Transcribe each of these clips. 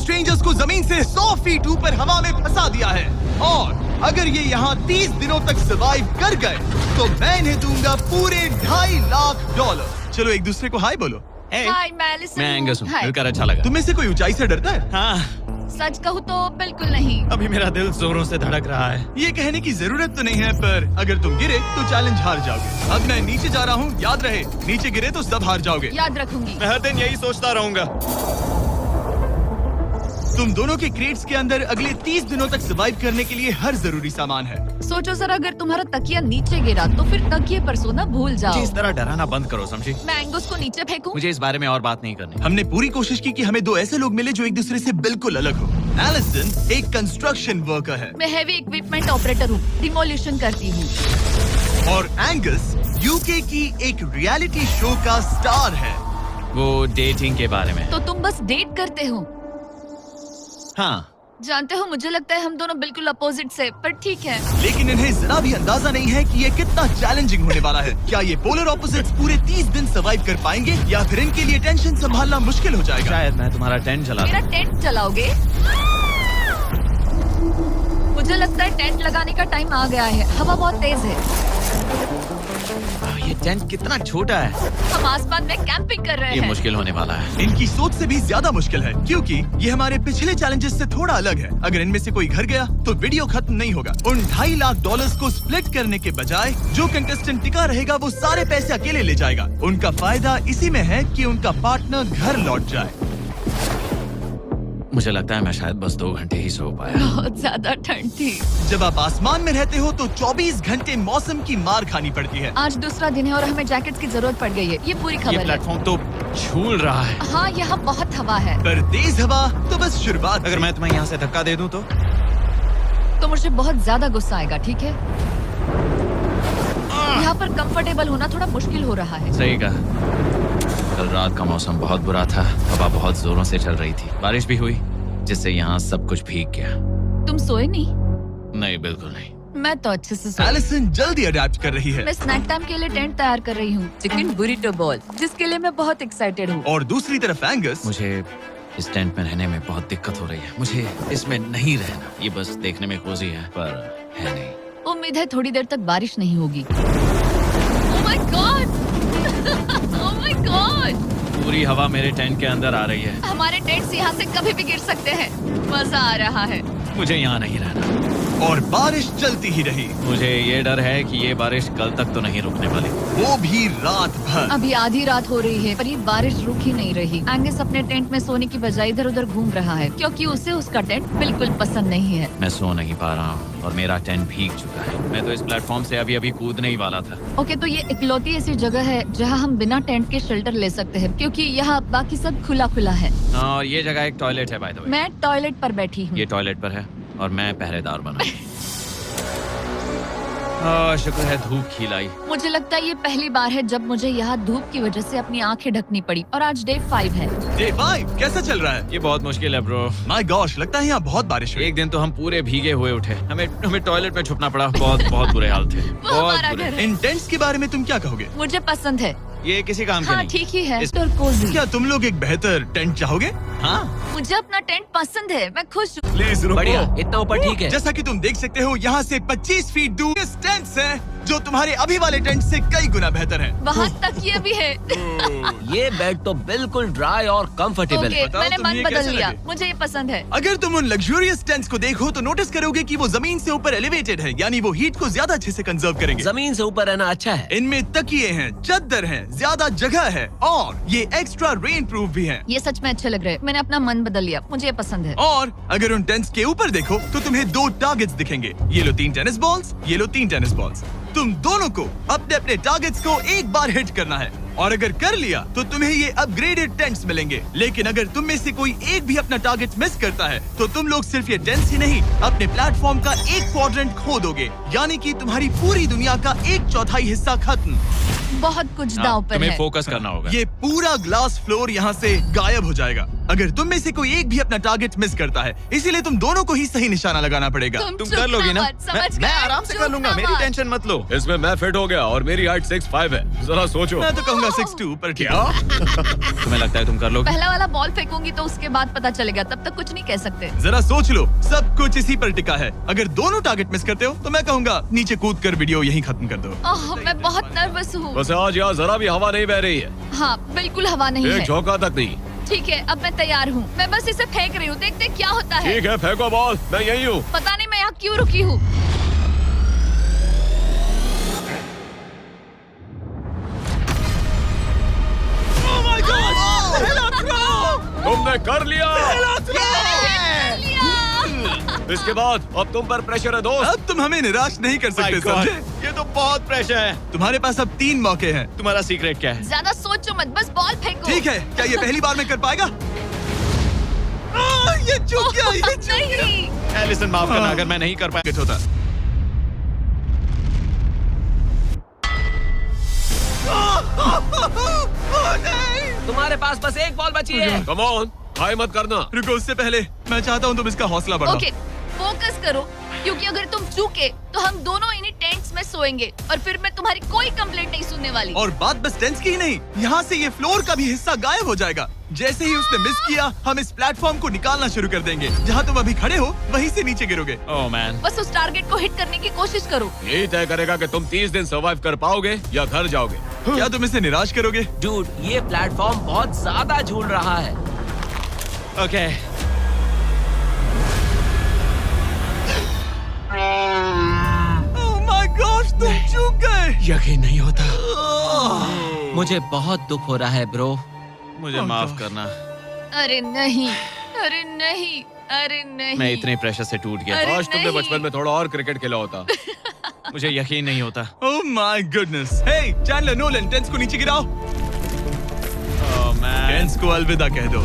Strangers को जमीन से 100 फीट ऊपर हवा में फंसा दिया है और अगर ये यहाँ 30 दिनों तक सर्वाइव कर गए तो मैं इन्हें दूंगा पूरे $2.5 लाख। चलो एक दूसरे को हाय बोलो। हाय मैं एलिसन मैं एंगस हूँ, हाय। मिलकर अच्छा लगा। तुम में से कोई ऊंचाई से डरता है? हाँ, सच कहूँ तो बिल्कुल नहीं। अभी मेरा दिल जोरों से धड़क रहा है। ये कहने की जरूरत तो नहीं है, पर अगर तुम गिरे तो चैलेंज हार जाओगे। अब मैं नीचे जा रहा हूँ, याद रहे नीचे गिरे तो सब हार जाओगे। याद रखूंगी। मैं हर दिन यही सोचता रहूंगा। तुम दोनों के क्रेट्स के अंदर अगले 30 दिनों तक सर्वाइव करने के लिए हर जरूरी सामान है। सोचो सर, अगर तुम्हारा तकिया नीचे गिरा तो फिर तकिए पर सोना भूल मुझे जाओ। इस तरह डराना बंद करो, समझी? मैं एंगस को नीचे फेंकूं? मुझे इस बारे में और बात नहीं करनी। हमने पूरी कोशिश की कि हमें दो ऐसे लोग मिले जो एक दूसरे से बिल्कुल अलग हो। एलिसन एक कंस्ट्रक्शन वर्कर है मैं हेवी इक्विपमेंट ऑपरेटर हूँ, डिमोलिशन करती हूँ। और एंगस यूके की एक रियलिटी शो का स्टार है। वो डेटिंग के बारे में। तो तुम बस डेट करते हो? हाँ, जानते हो, मुझे लगता है हम दोनों बिल्कुल अपोजिट से, पर ठीक है। लेकिन इन्हें जरा भी अंदाजा नहीं है कि ये कितना चैलेंजिंग होने वाला है। क्या ये पोलर ऑपोजिट्स पूरे 30 दिन सर्वाइव कर पाएंगे या फिर इनके लिए टेंशन संभालना मुश्किल हो जाएगा? शायद मैं तुम्हारा टेंट चला दूं। मेरा टेंट चलाओगे? मुझे लगता है टेंट लगाने का टाइम आ गया है। हवा बहुत तेज है। ये टेंट कितना छोटा है। हम आसमान में कैंपिंग कर रहे ये हैं। मुश्किल होने वाला है। इनकी सोच से भी ज्यादा मुश्किल है, क्योंकि ये हमारे पिछले चैलेंजेस से थोड़ा अलग है। अगर इनमें से कोई घर गया तो वीडियो खत्म नहीं होगा। उन $2.5 लाख को स्प्लिट करने के बजाय जो कंटेस्टेंट टिका रहेगा वो सारे पैसे अकेले ले जाएगा। उनका फायदा इसी में है कि उनका पार्टनर घर लौट जाए। मुझे लगता है मैं शायद बस 2 घंटे ही सो पाया। बहुत ज्यादा ठंड थी। जब आप आसमान में रहते हो तो 24 घंटे मौसम की मार खानी पड़ती है। आज दूसरा दिन है और हमें जैकेट्स की जरूरत पड़ गई है। ये पूरी ये खबर है। प्लेटफॉर्म तो झूल रहा है। हाँ, यहाँ बहुत हवा है। पर तेज हवा तो बस शुरुआत। अगर मैं तुम्हें यहाँ से धक्का दे दूं तो मुझे बहुत ज्यादा गुस्सा आएगा, ठीक है? यहाँ पर कंफर्टेबल होना थोड़ा मुश्किल हो रहा है। सही कहा। कल रात का मौसम बहुत बुरा था। हवा बहुत जोरों से चल रही थी। बारिश भी हुई, जिससे यहाँ सब कुछ भीग गया। तुम सोए नहीं? नहीं, बिल्कुल नहीं। मैं तो अच्छे से सोई। एलिसन जल्दी अडेप्ट कर रही है। मैं स्नैक टाइम के लिए टेंट तैयार कर रही हूँ, चिकन बुरिटो बॉल, जिसके लिए मैं बहुत एक्साइटेड हूँ। और दूसरी तरफ एंगस। मुझे इस टेंट में रहने में बहुत दिक्कत हो रही है। मुझे इसमें नहीं रहना। ये बस देखने में कोजी है, पर है नहीं। उम्मीद है थोड़ी देर तक बारिश नहीं होगी। Oh my God! Oh my God! पूरी हवा मेरे टेंट के अंदर आ रही है। हमारे टेंट्स यहाँ से कभी भी गिर सकते हैं। मजा आ रहा है। मुझे यहाँ नहीं रहना। और बारिश चलती ही रही। मुझे ये डर है कि ये बारिश कल तक तो नहीं रुकने वाली। वो भी रात भर। अभी आधी रात हो रही है पर ये बारिश रुक ही नहीं रही। एंगस अपने टेंट में सोने की बजाय इधर उधर घूम रहा है, क्योंकि उसे उसका टेंट बिल्कुल पसंद नहीं है। मैं सो नहीं पा रहा हूँ और मेरा टेंट भीग चुका है। मैं तो इस प्लेटफॉर्म से अभी अभी कूदने ही वाला था। ओके, तो ये इकलौती ऐसी जगह है जहाँ हम बिना टेंट के शेल्टर ले सकते हैं, क्योंकि यहाँ बाकी सब खुला खुला है। और ये जगह एक टॉयलेट है, बाय द वे। मैं टॉयलेट पर बैठी हूँ। ये टॉयलेट पर है और मैं पहरेदार बना। शुक्र है धूप खिलाई। मुझे लगता है ये पहली बार है जब मुझे यहाँ धूप की वजह से अपनी आंखें ढकनी पड़ी। और आज डे 5 है। डे 5 कैसा चल रहा है? ये बहुत मुश्किल है ब्रो। माय गॉश, लगता है यहाँ बहुत बारिश हुई। एक दिन तो हम पूरे भीगे हुए उठे। हमें टॉयलेट में छुपना पड़ा। बहुत बुरे हाल थे। वो बहुत हमारा बुरे। घर है। इन टेंट्स के बारे में तुम क्या कहोगे? मुझे पसंद है। ये किसी काम के हाँ, नहीं। ठीक ही है। इस- और कोजी। क्या तुम लोग एक बेहतर टेंट चाहोगे? हाँ, मुझे अपना टेंट पसंद है। मैं खुश हूँ। प्लीज रुको। बढ़िया, इतना ऊपर ठीक है। जैसा कि तुम देख सकते हो, यहाँ से 25 फीट दूर इस टेंट्स हैं, जो तुम्हारे अभी वाले टेंट से कई गुना बेहतर है। वहाँ तक ये भी है। ये बेड तो बिल्कुल ड्राई और कंफर्टेबल ओके, है। बताओ मैंने तुम्हें मन ये बदल कैसे लिया। लगे? मुझे ये पसंद है। अगर तुम उन लग्जूरियस टेंट्स को देखो तो नोटिस करोगे कि वो जमीन से ऊपर एलिवेटेड है, यानी वो हीट को ज्यादा अच्छे से कंजर्व करेंगे। जमीन से ऊपर रहना अच्छा है। इनमें तकिए हैं, चद्दर हैं, ज्यादा जगह है और ये एक्स्ट्रा रेन प्रूफ भी हैं। ये सच में अच्छे लग रहे हैं। मैंने अपना मन बदल लिया। मुझे ये पसंद है। और अगर उन टेंट्स के ऊपर देखो तो तुम्हें 2 टारगेट्स दिखेंगे। ये लो 3 टेनिस बॉल्स, ये लो 3 टेनिस बॉल्स। तुम दोनों को अपने अपने टारगेट्स को एक बार हिट करना है और अगर कर लिया तो तुम्हें ये अपग्रेडेड टेंट्स मिलेंगे। लेकिन अगर तुम में से कोई एक भी अपना टारगेट मिस करता है तो तुम लोग सिर्फ ये टेंट्स ही नहीं, अपने प्लेटफॉर्म का एक क्वाड्रेंट खो दोगे, यानी कि तुम्हारी पूरी दुनिया का 1/4 हिस्सा खत्म। बहुत कुछ हाँ, दांव पर तुम्हें है। फोकस करना होगा। ये पूरा ग्लास फ्लोर यहाँ से गायब हो जाएगा। अगर तुम में से कोई एक भी अपना टारगेट मिस करता है, इसीलिए तुम दोनों को ही सही निशाना लगाना पड़ेगा। तुम कर लोगी ना? मैं आराम से कर लूंगा, मेरी टेंशन मत लो। इसमें मैं फिट हो गया और मेरी हाइट 6'5" है। जरा सोचो। मैं तो कहूँगा 6'2", पर क्या? तुम्हें लगता है तुम कर लोगे? पहला वाला बॉल फेंकूंगी तो उसके बाद पता चलेगा, तब तक कुछ नहीं कह सकते। जरा सोच लो, सब कुछ इसी पर टिका है। अगर दोनों टारगेट मिस करते हो तो मैं कहूँगा नीचे कूद कर वीडियो यहीं खत्म कर दो। ओह, मैं बहुत नर्वस हूँ। बस आज यहाँ जरा भी हवा नहीं बह रही है, हाँ, बिल्कुल हवा नहीं एक है। झोंका तक नहीं। ठीक है, अब मैं तैयार हूँ। मैं बस इसे फेंक रही हूँ, देखते क्या होता है। ठीक है, फेंको बॉल, मैं यही हूँ। पता नहीं मैं यहाँ क्यों रुकी हूँ। तुमने कर लिया। इसके बाद अब तुम पर प्रेशर है दोस्त। अब तुम हमें निराश नहीं कर सकते, समझे? ये तो बहुत प्रेशर है। तुम्हारे पास अब 3 मौके हैं। तुम्हारा सीक्रेट क्या है? ज्यादा सोचो मत, बस बॉल फेंको। ठीक है, क्या ये पहली बार में कर पाएगा? ये चूक गया, ये चूक गया। नहीं। एलिसन माफ करना अगर मैं नहीं कर पाया। किट होता। नहीं! तुम्हारे पास बस एक बॉल बची है। कम ऑन, हाई मत करना। रुको, उससे पहले मैं चाहता हूँ तुम इसका हौसला बढ़ाओ। ओके, फोकस करो, क्योंकि अगर तुम चूके तो हम दोनों इन्हीं टेंट्स में सोएंगे और फिर मैं तुम्हारी कोई कंप्लेंट नहीं सुनने वाली। और बात बस टेंस की ही नहीं, यहाँ से ये फ्लोर का भी हिस्सा गायब हो जाएगा। जैसे ही उसने मिस किया, हम इस प्लेटफॉर्म को निकालना शुरू कर देंगे। जहाँ तुम अभी खड़े हो, वहीं से नीचे गिरोगे। ओह मैन, बस उस टारगेट को हिट करने की कोशिश करो। यही तय करेगा कि तुम 30 दिन सर्वाइव कर पाओगे या घर जाओगे। क्या तुम इसे निराश करोगे? डूड, ये प्लेटफॉर्म बहुत ज्यादा झूल रहा है। ओके। ओह माय गॉड, तुम चूक गए। यकीन नहीं होता। मुझे बहुत दुख हो रहा है ब्रो। मुझे माफ करना, अरे नहीं, अरे नहीं, अरे नहीं। मैं इतने प्रेशर से टूट गया। अरे आज तुमने नहीं। बचपन में थोड़ा और क्रिकेट खेला होता। मुझे यकीन नहीं होता। Oh my goodness. Hey Chandler, Nolan, टेंस को नीचे गिराओ। ओह मैन, टेंस को अलविदा कह दो।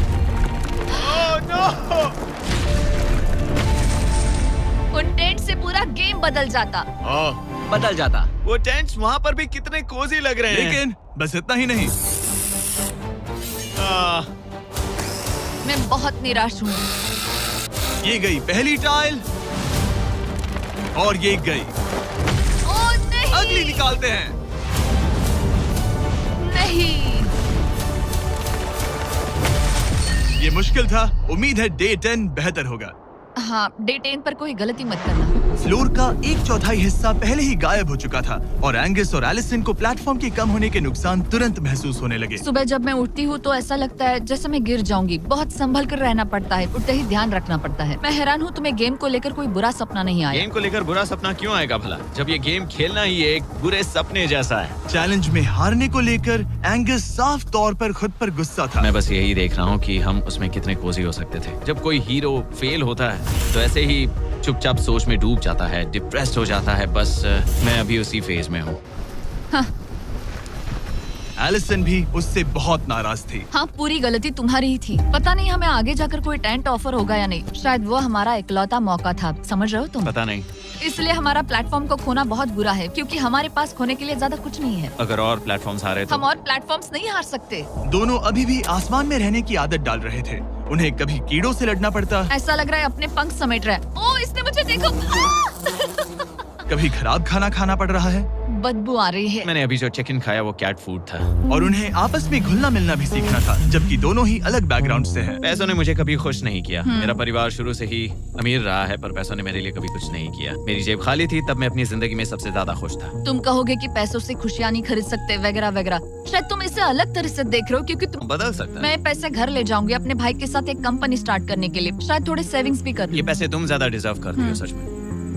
उन टेंट से पूरा गेम बदल जाता। हाँ, बदल जाता। वो टेंट्स वहाँ पर भी कितने कोजी लग रहे हैं। लेकिन बस इतना ही नहीं, मैं बहुत निराश हूँ। ये गई पहली टाइल और ये गई। ओह नहीं, अगली निकालते हैं। नहीं। ये मुश्किल था, उम्मीद है डे 10 बेहतर होगा। हाँ, डे 10 पर कोई गलती मत करना। फ्लोर का 1/4 हिस्सा पहले ही गायब हो चुका था और एंगस और एलिसन को प्लेटफॉर्म के कम होने के नुकसान तुरंत महसूस होने लगे। सुबह जब मैं उठती हूँ तो ऐसा लगता है जैसे मैं गिर जाऊंगी। बहुत संभल कर रहना पड़ता है, उठते ही ध्यान रखना पड़ता है। मैं हैरान हूँ तुम्हें गेम को लेकर कोई बुरा सपना नहीं आया। गेम को लेकर बुरा सपना क्यों आएगा भला, जब ये गेम खेलना ही एक बुरे सपने जैसा है। चैलेंज में हारने को लेकर एंगस साफ तौर पर खुद पर गुस्सा था। मैं बस यही देख रहा हूँ कि हम उसमें कितने कोजी हो सकते थे। जब कोई हीरो फेल होता है तो ऐसे ही चुपचाप सोच में डूब जाता है, डिप्रेस्ड हो जाता है। बस मैं अभी उसी फेज में हूँ। एलिसन भी उससे बहुत नाराज थी। हाँ, पूरी गलती तुम्हारी ही थी। पता नहीं हमें आगे जाकर कोई टेंट ऑफर होगा या नहीं। शायद वो हमारा इकलौता मौका था, समझ रहे हो तुम? पता नहीं, इसलिए हमारा प्लेटफॉर्म को खोना बहुत बुरा है, क्योंकि हमारे पास खोने के लिए ज्यादा कुछ नहीं है। अगर और प्लेटफॉर्म्स आ रहे तो हम और प्लेटफॉर्म्स नहीं हार सकते। दोनों अभी भी आसमान में रहने की आदत डाल रहे थे। उन्हें कभी कीड़ों से लड़ना पड़ता, ऐसा लग रहा है अपने पंख समेट रहा है। ओह, इसने मुझे देखो। कभी खराब खाना खाना पड़ रहा है बदबू आ रही है। मैंने अभी जो चिकन खाया वो कैट फूड था। और उन्हें आपस में घुलना मिलना भी सीखना था, जबकि दोनों ही अलग बैकग्राउंड से हैं। पैसों ने मुझे कभी खुश नहीं किया। मेरा परिवार शुरू से ही अमीर रहा है, पर पैसों ने मेरे लिए कभी कुछ नहीं किया। मेरी जेब खाली थी तब मैं अपनी जिंदगी में सबसे ज्यादा खुश था। तुम कहोगे कि पैसों से खुशियाँ नहीं खरीद सकते वगैरह वगैरह। शायद तुम इसे अलग तरह से देख रहे हो, क्योंकि तुम बदल सकता है। मैं पैसे घर ले जाऊंगी अपने भाई के साथ एक कंपनी स्टार्ट करने के लिए। शायद थोड़े सेविंग्स भी कर ये लूं। पैसे तुम ज्यादा डिजर्व करती हो सच में।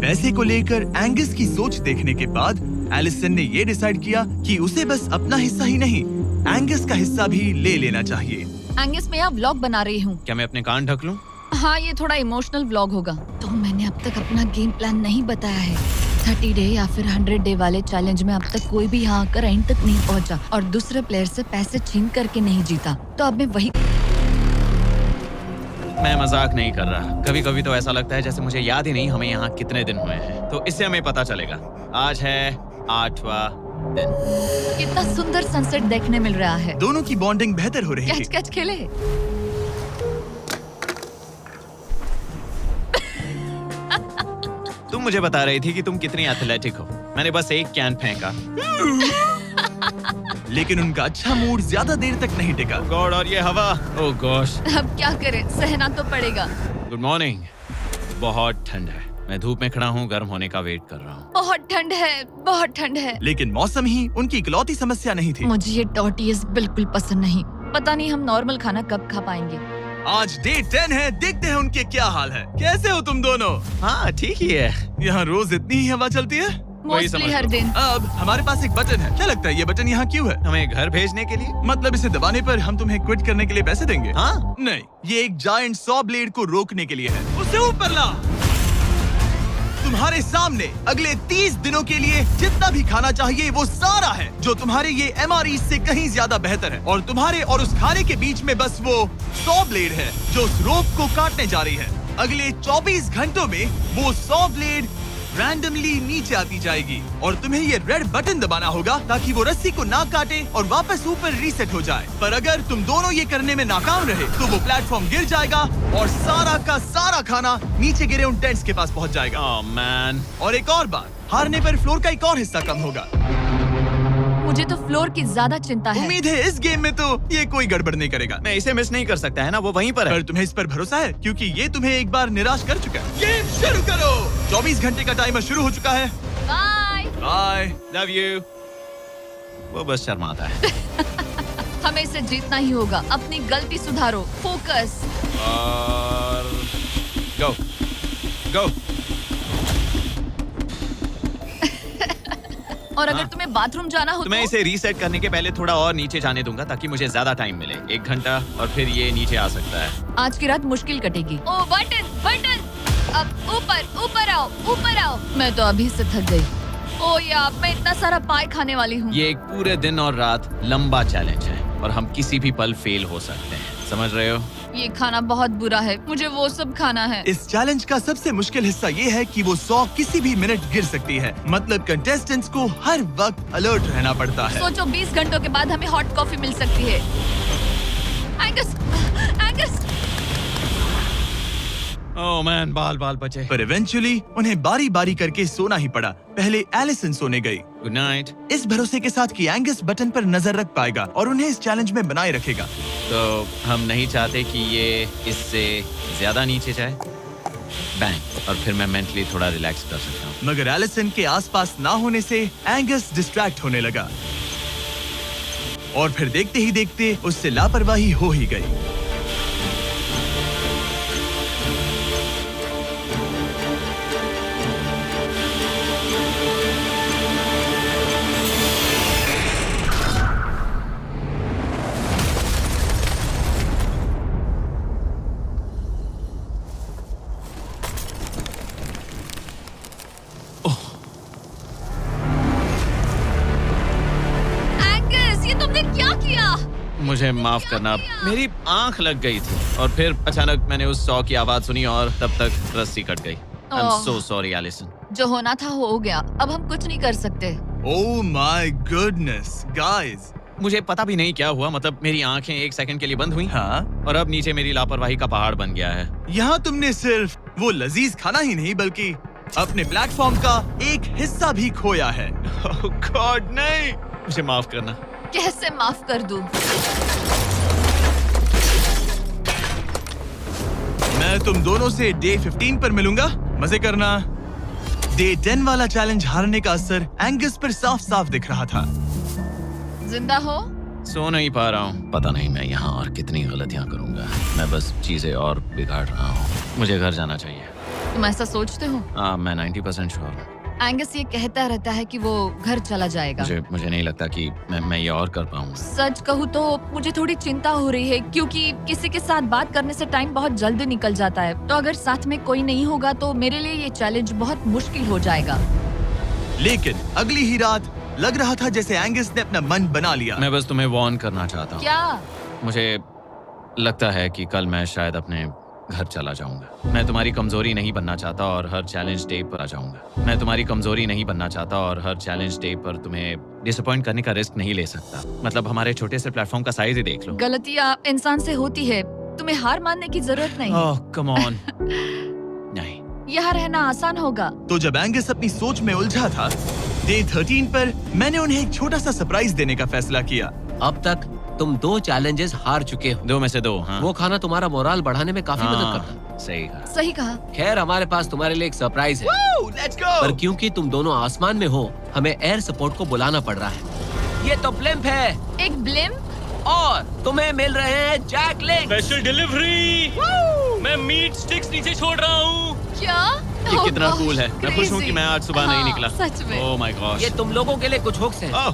पैसे को लेकर एंगस की सोच देखने के बाद एलिसन ने ये डिसाइड किया कि उसे बस अपना हिस्सा ही नहीं, एंगस का हिस्सा भी ले लेना चाहिए। एंगस, मैं यहाँ व्लॉग बना रही हूँ। क्या मैं अपने कान ढक लूं? हाँ, ये थोड़ा इमोशनल व्लॉग होगा। तो मैंने अब तक अपना गेम प्लान नहीं बताया है। 30 डे या फिर 100 डे वाले चैलेंज में अब तक कोई भी यहाँ आकर एंड तक नहीं पहुँचा और दूसरे प्लेयर से पैसे छीन करके नहीं जीता। तो अब मैं वही मैं मजाक नहीं कर रहा। कभी कभी तो ऐसा लगता है जैसे मुझे याद ही नहीं हमें यहाँ कितने दिन हुए हैं। तो इससे हमें पता चलेगा। आज है 8वां दिन। कितना सुंदर सनसेट देखने मिल रहा है। दोनों की बॉन्डिंग बेहतर हो रही कैच थी। कैच खेले। तुम मुझे बता रही थी कि तुम कितनी एथलेटिक हो। मैंने बस एक कैन फेंका। लेकिन उनका अच्छा मूड ज्यादा देर तक नहीं टिका। गॉड, और ये हवा, ओह गॉश। अब क्या करें, सहना तो पड़ेगा। Good morning. बहुत ठंड है, मैं धूप में खड़ा हूँ, गर्म होने का वेट कर रहा हूँ। बहुत ठंड है, बहुत ठंड है। लेकिन मौसम ही उनकी इकलौती समस्या नहीं थी। मुझे ये टॉर्टियस बिल्कुल पसंद नहीं। पता नहीं हम नॉर्मल खाना कब खा पाएंगे। आज डे 10 है, देखते हैं उनके क्या हाल है। कैसे हो तुम दोनों? हाँ ठीक ही है। यहाँ रोज इतनी ही हवा चलती है? वही समझ मोस्टली हर लो। दिन। अब हमारे पास एक बटन है। क्या लगता है ये बटन यहाँ क्यों है? हमें घर भेजने के लिए? मतलब इसे दबाने पर हम तुम्हें क्विट करने के लिए पैसे देंगे? हाँ। नहीं, ये एक जायंट सॉ ब्लेड को रोकने के लिए है। उसे ऊपर ला। तुम्हारे सामने अगले 30 दिनों के लिए जितना भी खाना चाहिए वो सारा है, जो तुम्हारे ये MREs से कहीं ज्यादा बेहतर है। और तुम्हारे और उस खाने के बीच में बस वो सॉ ब्लेड है जो उस रोप को काटने जा रही है। अगले 24 घंटों में वो सॉ ब्लेड रैंडमली नीचे आती जाएगी और तुम्हें ये रेड बटन दबाना होगा ताकि वो रस्सी को ना काटे और वापस ऊपर रीसेट हो जाए। पर अगर तुम दोनों ये करने में नाकाम रहे तो वो प्लेटफॉर्म गिर जाएगा और सारा का सारा खाना नीचे गिरे उन टेंट्स के पास पहुंच जाएगा। Oh man. और एक और बात, हारने पर फ्लोर का एक और हिस्सा कम होगा। मुझे तो फ्लोर की ज्यादा चिंता है। उम्मीद है इस गेम में तो ये कोई गड़बड़ नहीं करेगा। मैं इसे मिस नहीं कर सकता है ना, वो वहीं पर है। पर तुम्हें इस पर भरोसा है क्योंकि ये तुम्हें एक बार निराश कर चुका है। गेम शुरू करो। 24 घंटे का टाइमर शुरू हो चुका है। बाय। बाय। Love you. वो बस शर्माता है। हमें इसे जीतना ही होगा। अपनी गलती सुधारो। फोकस। और गो गो। और अगर तुम्हें बाथरूम जाना हो तो मैं इसे रीसेट करने के पहले थोड़ा और नीचे जाने दूंगा ताकि मुझे ज्यादा टाइम मिले। 1 घंटा और फिर ये नीचे आ सकता है। आज की रात मुश्किल कटेगी। ओ बटन बटन, अब ऊपर ऊपर आओ, ऊपर आओ। मैं तो अभी से थक गई। ओ यार, मैं इतना सारा पाई खाने वाली हूँ। ये एक पूरे दिन और रात लंबा चैलेंज है और हम किसी भी पल फेल हो सकते हैं, समझ रहे हो? ये खाना बहुत बुरा है, मुझे वो सब खाना है। इस चैलेंज का सबसे मुश्किल हिस्सा ये है कि वो 100 किसी भी मिनट गिर सकती है। मतलब कंटेस्टेंट्स को हर वक्त अलर्ट रहना पड़ता है। सोचो 20 घंटों के बाद हमें हॉट कॉफी मिल सकती है। Angus, Angus. ओह मैन, बाल बाल बचे। पर इवेंचुअली उन्हें बारी बारी करके सोना ही पड़ा। पहले एलिसन सोने गई, गुड नाइट। इस भरोसे के साथ कि एंगस बटन पर नजर रख पाएगा और उन्हें इस चैलेंज में बनाए रखेगा। तो हम नहीं चाहते कि ये इससे ज्यादा नीचे जाए। बैंग, और फिर मैं मेंटली थोड़ा रिलैक्स कर सकता हूँ। मगर एलिसन के आसपास ना होने से एंगस डिस्ट्रैक्ट होने लगा और फिर देखते ही देखते उससे लापरवाही हो ही गई। एंगस, ये तुमने क्या किया? मुझे माफ करना, मेरी आंख लग गई थी और फिर अचानक मैंने उस 100 की आवाज सुनी और तब तक रस्सी कट गई। I am oh. So sorry Allison. जो होना था हो गया, अब हम कुछ नहीं कर सकते। ओह माय गुडनेस गाइस। मुझे पता भी नहीं क्या हुआ, मतलब मेरी आंखें 1 सेकंड के लिए बंद हुई हाँ, और अब नीचे मेरी लापरवाही का पहाड़ बन गया है। यहाँ तुमने सिर्फ वो लजीज खाना ही नहीं बल्कि अपने प्लेटफॉर्म का एक हिस्सा भी खोया है। ओह गॉड, नहीं, मुझे माफ करना। कैसे माफ कर दूं? मैं तुम दोनों से डे 15 पर मिलूंगा, मजे करना। डे 10 वाला चैलेंज हारने का असर एंगस पर साफ साफ दिख रहा था। जिंदा हो? सो नहीं पा रहा हूँ। पता नहीं मैं यहाँ और कितनी गलतियाँ करूँगा। मैं बस चीजें और बिगाड़ रहा हूँ। मुझे घर जाना चाहिए। तुम ऐसा सोचते हो? हाँ, मैं 90% श्योर हूँ। एंगस ये कहता रहता है कि वो घर चला जाएगा। मुझे नहीं लगता कि मैं ये और कर पाऊंगा। सच कहूँ तो मुझे थोड़ी चिंता हो रही है क्योंकि किसी के साथ बात करने से टाइम बहुत जल्दी निकल जाता है। तो अगर साथ में कोई नहीं होगा तो मेरे लिए ये चैलेंज बहुत मुश्किल हो जाएगा। लेकिन अगली ही रात लग रहा था जैसे एंगस ने अपना मन बना लिया। मैं बस तुम्हें वार्न करना चाहता हूँ। क्या? मुझे लगता है कि कल मैं शायद अपने घर चला जाऊंगा। मैं तुम्हारी कमजोरी नहीं बनना चाहता और हर चैलेंज डे पर आ जाऊंगा। मैं तुम्हारी कमजोरी नहीं बनना चाहता और हर चैलेंज डे पर तुम्हें डिसअपॉइंट करने का रिस्क नहीं ले सकता। मतलब हमारे छोटे से प्लेटफॉर्म का साइज ही देख लो। गलतियाँ इंसान से होती है, तुम्हें हार मानने की जरूरत नहीं। ओह कम ऑन। नहीं, यहाँ रहना आसान होगा। तो जब एंगस अपनी सोच में उलझा था, डे 13 पर मैंने उन्हें एक छोटा सा सरप्राइज देने का फैसला किया। अब तक तुम 2 चैलेंजेस हार चुके हो। 2 में से 2, हाँ। वो खाना तुम्हारा मोराल बढ़ाने में काफी मदद हाँ, करता है। सही कहा। सही कहा। खैर, हमारे पास तुम्हारे लिए एक सरप्राइज है। Let's go. पर क्योंकि तुम दोनों आसमान में हो, हमें एयर सपोर्ट को बुलाना पड़ रहा है। ये तो ब्लिम्प है एक ब्लिम्प? और तुम्हें मिल रहे हैं जैक लिंक। Special delivery. मैं मीट स्टिक्स नीचे छोड़ रहा हूँ। क्या? ये Oh कितना gosh, कूल है। मैं खुश हूँ कि मैं आज सुबह नहीं हाँ, निकला। सच में। Oh my gosh. ये तुम लोगों के लिए कुछ हुक्स हैं। Oh,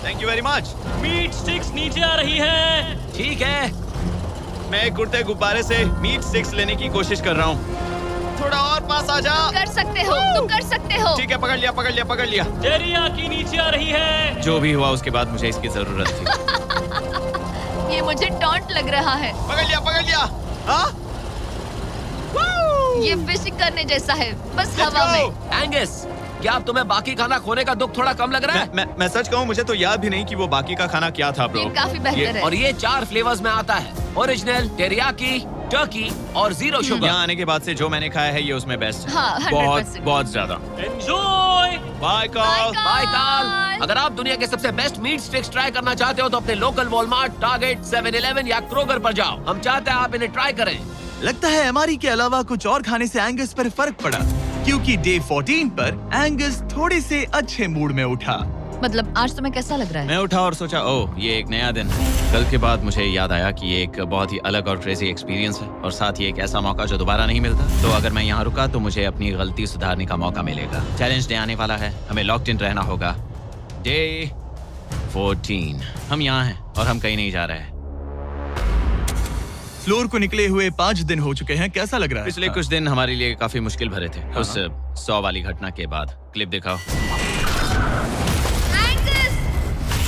thank you very much. Meat sticks नीचे आ रही है। ठीक है, मैं एक उड़ते गुब्बारे से मीट स्टिक्स लेने की कोशिश कर रहा हूँ। थोड़ा और पास आ जा। कर सकते हो, तुम कर सकते हो। ठीक है, पकड़ लिया, पकड़ लिया, पकड़ लिया। टेरियाकी नीचे आ रही है। जो भी हुआ उसके बाद मुझे इसकी जरूरत थी। ये मुझे टॉन्ट लग रहा है। पकड़ लिया, पकड़ लिया। हाँ? ये फिशिंग करने जैसा है, बस Let's हवा go! में। एंगस, क्या अब तुम्हें बाकी खाना खोने का दुख थोड़ा कम लग रहा है? मैं सच कहूँ, मुझे तो याद भी नहीं कि वो बाकी का खाना क्या था, ब्रो। ये काफी बेहतर है। और ये 4 फ्लेवर्स में आता है, ओरिजिनल, टेरियाकी, टर्की और 0 शुगर। यहाँ आने के बाद से जो मैंने खाया है ये उसमें बेस्ट है। हाँ, 100%। बहुत बहुत ज्यादा। एंजॉय। Bye call. बाय काल। अगर आप दुनिया के सबसे बेस्ट मीट स्टिक्स ट्राई करना चाहते हो तो अपने लोकल वॉलमार्ट, टारगेट, 7-Eleven या क्रोगर पर जाओ। हम चाहते हैं आप इन्हें ट्राई करें। लगता है एमआरई के अलावा कुछ और खाने से एंगस पर फर्क पड़ा, क्योंकि डे 14 पर एंगस थोड़े से अच्छे मूड में उठा। मतलब आज तुम्हें कैसा लग रहा है? मैं उठा और सोचा, ओह ये एक नया दिन है। कल के बाद मुझे याद आया कि ये एक बहुत ही अलग और क्रेजी एक्सपीरियंस है और साथ ही एक ऐसा मौका जो दोबारा नहीं मिलता। तो अगर मैं यहाँ रुका तो मुझे अपनी गलती सुधारने का मौका मिलेगा। चैलेंज डे आने वाला है, हमें लॉक्ड इन रहना होगा। डे 14 हम यहाँ हैं और हम कहीं नहीं जा रहे हैं। फ्लोर को निकले हुए 5 दिन हो चुके हैं, कैसा लग रहा है? पिछले कुछ दिन हमारे लिए काफी मुश्किल भरे थे। उस 100 वाली घटना के बाद। क्लिप दिखाओ।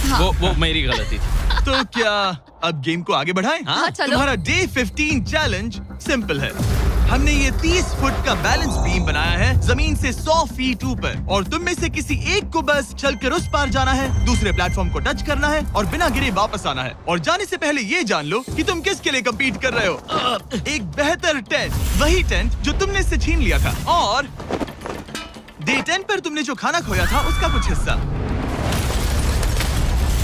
हाँ। वो मेरी गलती थी। तो क्या अब गेम को आगे बढ़ाएं? हाँ, चलो। तुम्हारा डे 15 चैलेंज सिंपल है। हमने ये 30 फुट का बैलेंस बीम बनाया है जमीन से 100 फीट ऊपर, और तुम में से किसी एक को बस चलकर उस पार जाना है, दूसरे प्लेटफॉर्म को टच करना है और बिना गिरे वापस आना है। और जाने से पहले ये जान लो कि तुम किसके लिए कम्पीट कर रहे हो। एक बेहतर टेंट, वही टेंट जो तुमने इससे छीन लिया था, और डे 10 पर तुमने जो खाना खोया था उसका कुछ हिस्सा।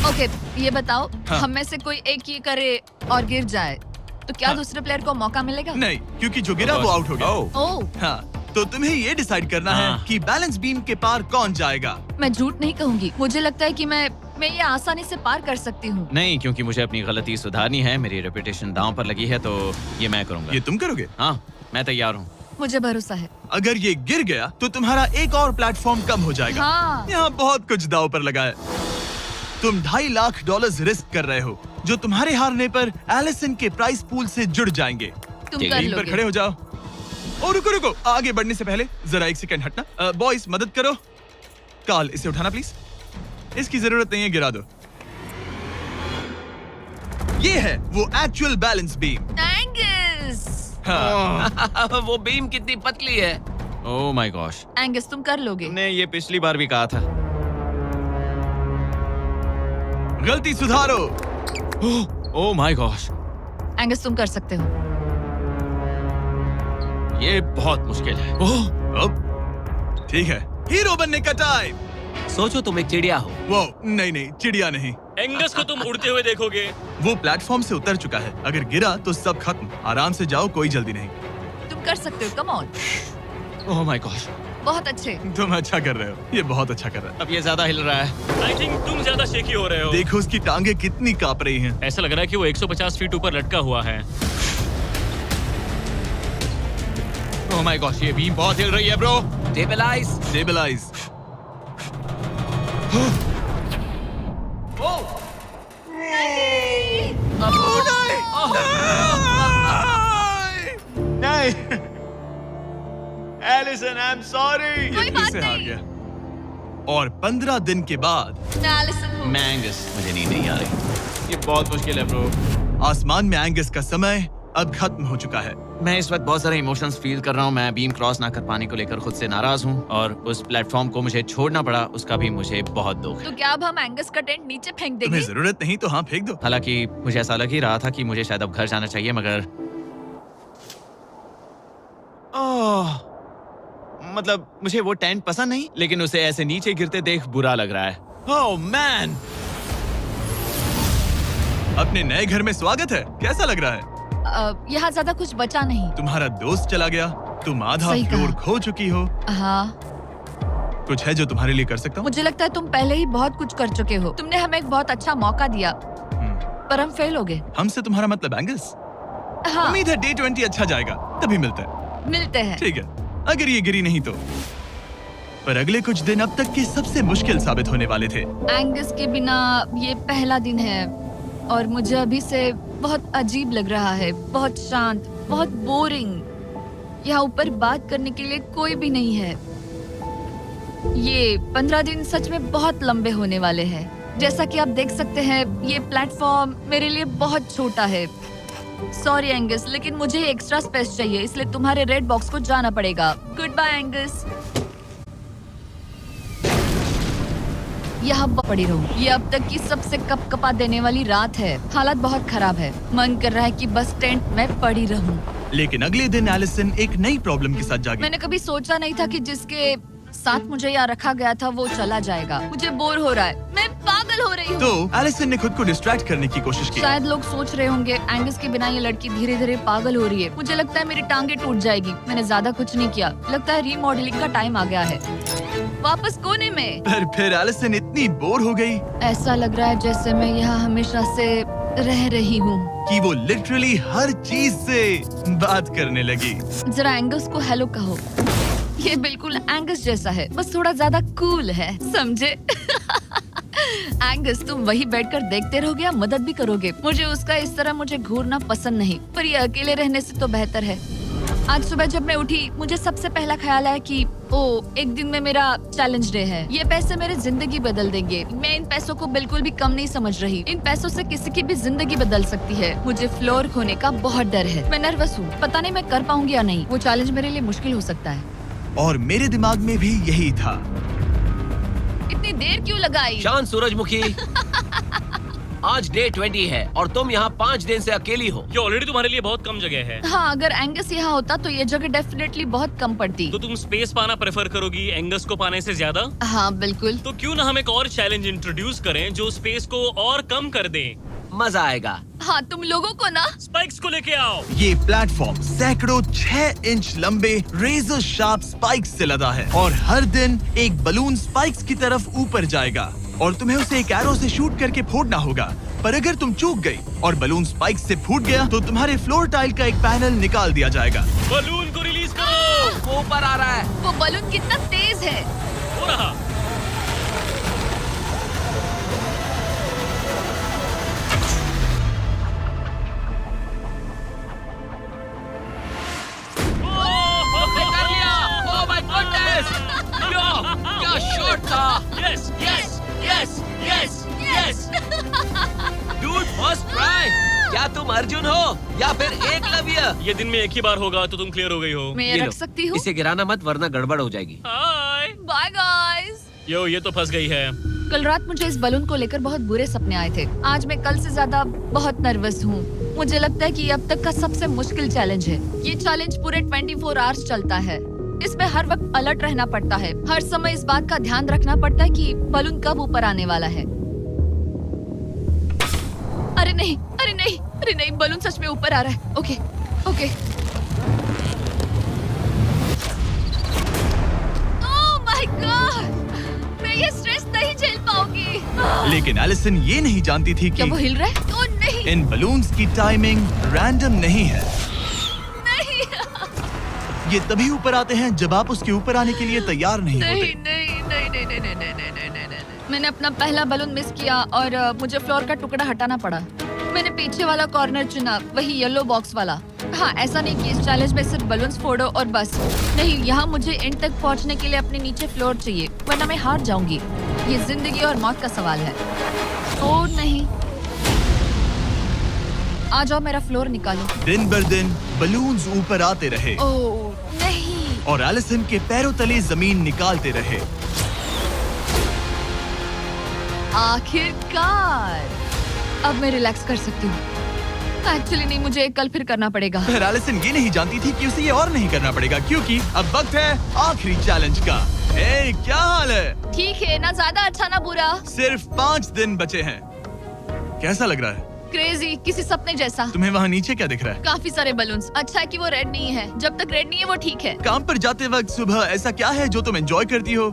ओके, ये बताओ, हाँ। हम में से कोई एक ये करे और गिर जाए तो क्या हाँ। दूसरे प्लेयर को मौका मिलेगा? नहीं, क्योंकि जो गिरा वो आउट हो गया। ओह, ओह, हाँ, तो तुम्हें ये डिसाइड करना है हाँ। कि बैलेंस बीम के पार कौन जाएगा। मैं झूठ नहीं कहूंगी, मुझे लगता है कि मैं ये आसानी से पार कर सकती हूँ। नहीं, क्योंकि मुझे अपनी गलती सुधारनी है। मेरी रेपुटेशन दांव पर लगी है, तो ये मैं करूंगा। ये तुम करोगे? हाँ, मैं तैयार हूँ। मुझे भरोसा है। अगर ये गिर गया तो तुम्हारा एक और प्लेटफॉर्म कम हो जाएगा। हाँ। यहाँ बहुत कुछ दाव पर लगा है। तुम $2.5 लाख रिस्क कर रहे हो, जो तुम्हारे हारने पर एलिसन के प्राइस पूल से जुड़ जाएंगे। तुम ठीक कर है, टीम पर लोगे। खड़े हो जाओ। और रुको, आगे बढ़ने से पहले जरा 1 सेकंड हटना। बॉयज मदद करो। काल, इसे उठाना प्लीज। इसकी जरूरत नहीं है, गिरा दो। ये है वो एक्चुअल बैलेंस बीम। एंगस, हाँ। वो बीम कितनी पतली है। ओह माय गॉश, एंगस तुम कर लोगे। तुमने ये पिछली बार भी कहा था। गलती सुधारो। ओह माय गॉश, एंगस तुम कर सकते हो। ये बहुत मुश्किल है। अब ठीक है, हीरो बनने का टाइम। सोचो तुम एक चिड़िया हो। वो नहीं, चिड़िया नहीं। एंगस को तुम उड़ते हुए देखोगे। वो प्लेटफॉर्म से उतर चुका है। अगर गिरा तो सब खत्म। आराम से जाओ, कोई जल्दी नहीं। तुम कर सकते हो, come on. Oh my gosh, बहुत अच्छे। तुम अच्छा कर रहे हो, ये बहुत अच्छा कर रहा है। अब ये ज्यादा हिल रहा है। आई थिंक तुम ज्यादा शेकी हो रहे हो। देखो उसकी टांगे कितनी कांप रही हैं। ऐसा लग रहा है कि वो 150 फीट ऊपर लटका हुआ है। ओह माय गॉश, ये बीम बहुत हिल रही है, ब्रो। स्टेबलाइज। स्टेबलाइज। नहीं, एलिसन, आई एम सॉरी। कोई बात से हार नहीं। गया। और 15 दिन के बाद मैं एलिसन हूँ। मैं एंगस, मुझे नींद नहीं आ रही। ये बहुत मुश्किल है, ब्रो। आसमान में एंगस का समय अब खत्म हो चुका है। मैं इस वक्त बहुत सारे इमोशंस फील कर रहा हूँ। मैं बीम क्रॉस ना कर पाने को लेकर खुद से नाराज हूँ, और उस प्लेटफॉर्म को मुझे छोड़ना पड़ा, उसका भी मुझे बहुत दुख है। तो क्या अब हम एंगस का टेंट नीचे फेंक देंगे? तुम्हें जरूरत नहीं तो हाँ, फेंक दो। हालांकि मुझे ऐसा लग ही रहा था कि मुझे शायद अब घर जाना चाहिए, मगर मतलब मुझे वो टेंट पसंद नहीं, लेकिन उसे ऐसे नीचे गिरते देख बुरा लग रहा है। Oh man! अपने नए घर में स्वागत है। कैसा लग रहा है? यहाँ ज्यादा कुछ बचा नहीं। तुम्हारा दोस्त चला गया, तुम आधा सही कहा। फ्लोर खो चुकी हो। हाँ, कुछ है जो तुम्हारे लिए कर सकता हूँ? मुझे लगता है तुम पहले ही बहुत कुछ कर चुके हो। तुमने हमें एक बहुत अच्छा मौका दिया, पर हम फेल हो गए। हमसे तुम्हारा मतलब एंगस? हाँ, उम्मीद है डे 20 अच्छा जाएगा, तभी मिलते हैं। मिलते हैं। ठीक है, अगर ये गिरी नहीं तो। पर अगले कुछ दिन अब तक के सबसे मुश्किल साबित होने वाले थे। एंगस के बिना ये पहला दिन है और मुझे अभी से बहुत अजीब लग रहा है, बहुत शांत, बहुत बोरिंग। यहाँ ऊपर बात करने के लिए कोई भी नहीं है। ये 15 दिन सच में बहुत लंबे होने वाले हैं। जैसा कि आप देख सकते हैं, ये प्लेटफॉर्म मेरे लिए बहुत छोटा है। सॉरी एंगस, लेकिन मुझे एक्स्ट्रा स्पेस चाहिए, इसलिए तुम्हारे रेड बॉक्स को जाना पड़ेगा। Good bye Angus. यहाँ पड़ी रहूं। ये अब तक की सबसे कपकपा देने वाली रात है। हालत बहुत खराब है। मन कर रहा है कि बस टेंट में पड़ी रहूं। लेकिन अगले दिन एलिसन एक नई प्रॉब्लम के साथ जागी। मैंने कभी सोचा नहीं था कि जिसके साथ मुझे यहाँ रखा गया था वो चला जाएगा। मुझे बोर हो रहा है, मैं पागल हो रही हूँ। तो एलिसन ने खुद को डिस्ट्रैक्ट करने की कोशिश की। शायद लोग सोच रहे होंगे एंगस के बिना ये लड़की धीरे धीरे पागल हो रही है। मुझे लगता है मेरी टांगे टूट जाएगी। मैंने ज्यादा कुछ नहीं किया। लगता है रीमॉडलिंग का टाइम आ गया है। वापस कोने में। पर फिर एलिसन इतनी बोर हो गई ऐसा लग रहा है जैसे मैं यहाँ हमेशा से रह रही हूँ। कि वो लिटरली हर चीज से बात करने लगी। जरा एंगस को हेलो कहो। ये बिल्कुल एंगस जैसा है, बस थोड़ा ज्यादा कूल है, समझे? एंगस, तुम वही बैठकर देखते रहोगे या मदद भी करोगे? मुझे उसका इस तरह मुझे घूरना पसंद नहीं, पर ये अकेले रहने से तो बेहतर है। आज सुबह जब मैं उठी, मुझे सबसे पहला ख्याल आया कि एक दिन में मेरा चैलेंज डे है। ये पैसे मेरी जिंदगी बदल देंगे। मैं इन पैसों को बिल्कुल भी कम नहीं समझ रही। इन पैसों से किसी की भी जिंदगी बदल सकती है। मुझे फ्लोर खोने का बहुत डर है। मैं नर्वस हूँ, पता नहीं मैं कर पाऊंगी या नहीं। वो चैलेंज मेरे लिए मुश्किल हो सकता है। और मेरे दिमाग में भी यही था। इतनी देर क्यों लगाई? शांत सूरजमुखी। आज डे 20 है और तुम यहाँ 5 दिन से अकेली हो। ये ऑलरेडी तुम्हारे लिए बहुत कम जगह है। हाँ, अगर एंगस यहाँ होता तो ये जगह डेफिनेटली बहुत कम पड़ती। तो तुम स्पेस पाना प्रेफर करोगी एंगस को पाने से ज्यादा? हाँ बिल्कुल। तो क्यों ना हम एक और चैलेंज इंट्रोड्यूस करें जो स्पेस को और कम कर दे। मजा आएगा। हाँ, तुम लोगों को ना स्पाइक्स को लेके आओ। ये प्लेटफॉर्म सैकड़ों 6 इंच लंबे रेजर शार्प स्पाइक्स से लदा है और हर दिन एक बलून स्पाइक्स की तरफ ऊपर जाएगा और तुम्हें उसे एक एरो से शूट करके फोड़ना होगा। पर अगर तुम चूक गई और बलून स्पाइक्स से फूट गया तो तुम्हारे फ्लोर टाइल का एक पैनल निकाल दिया जाएगा। बलून को रिलीज करो। वो ऊपर आ रहा है। वो बलून कितना तेज है। हो रहा। उसने कर लिया। Oh my goodness. क्या शॉट था। Yes yes yes yes yes. Dude, first try. क्या तुम अर्जुन हो या फिर एकलव्य? ये दिन में एक ही बार होगा तो तुम क्लियर हो गई हो। मैं ये ये लो, रख सकती हूँ? इसे गिराना मत वरना गड़बड़ हो जाएगी। हाय। Bye guys. यो, ये तो फंस गई है। कल रात मुझे इस बलून को लेकर बहुत बुरे सपने आए थे। आज मैं कल से ज्यादा बहुत नर्वस हूँ। मुझे लगता है कि ये अब तक का सबसे मुश्किल चैलेंज है। ये चैलेंज पूरे 24 आवर्स चलता है। इसमें हर वक्त अलर्ट रहना पड़ता है। हर समय इस बात का ध्यान रखना पड़ता है कि बलून कब ऊपर आने वाला है। अरे नहीं, अरे नहीं, अरे नहीं, बलून सच में ऊपर आ रहा है। Okay, okay. Oh my God, मैं ये स्ट्रेस नहीं झेल पाऊंगी। लेकिन एलिसन ये नहीं जानती थी क्या कि वो हिल रहा है? तो नहीं, इन बलून्स की टाइमिंग रैंडम नहीं है। नहीं, ये तभी ऊपर आते हैं जब आप उसके ऊपर आने के लिए तैयार नहीं नहीं, होते। नहीं, नहीं, नहीं, नहीं, नहीं, नहीं, नहीं, नहीं, नहीं, नहीं। मैंने अपना पहला बलून मिस किया और मुझे फ्लोर का टुकड़ा हटाना पड़ा। मैंने पीछे वाला कॉर्नर चुना, वही येलो बॉक्स वाला। हाँ, ऐसा नहीं कि इस चैलेंज में सिर्फ बलून्स फोड़ो और बस। नहीं, यहाँ मुझे एंड तक पहुँचने के लिए अपने नीचे फ्लोर चाहिए, वरना मैं हार जाऊंगी। ये जिंदगी और मौत का सवाल है। ओह नहीं, आ जाओ, मेरा फ्लोर निकालो। दिन बर दिन बलून्स ऊपर आते रहे ओह नहीं, और एलिसन के पैरों तले जमीन निकालते रहे। आखिरकार अब मैं रिलैक्स कर सकती हूँ। एक्चुअली नहीं, मुझे कल फिर करना पड़ेगा। पर एलिसन ये नहीं जानती थी कि उसे ये और नहीं करना पड़ेगा क्योंकि अब वक्त है आखिरी चैलेंज का। ए, क्या हाल है? ठीक है, ना ज्यादा अच्छा ना बुरा। सिर्फ 5 दिन बचे हैं। कैसा लग रहा है? क्रेजी, किसी सपने जैसा। तुम्हें वहाँ नीचे क्या दिख रहा है? काफी सारे बलून्स। अच्छा है कि वो रेड नहीं है। जब तक रेड नहीं है वो ठीक है। काम पर जाते वक्त सुबह ऐसा क्या है जो तुम एंजॉय करती हो,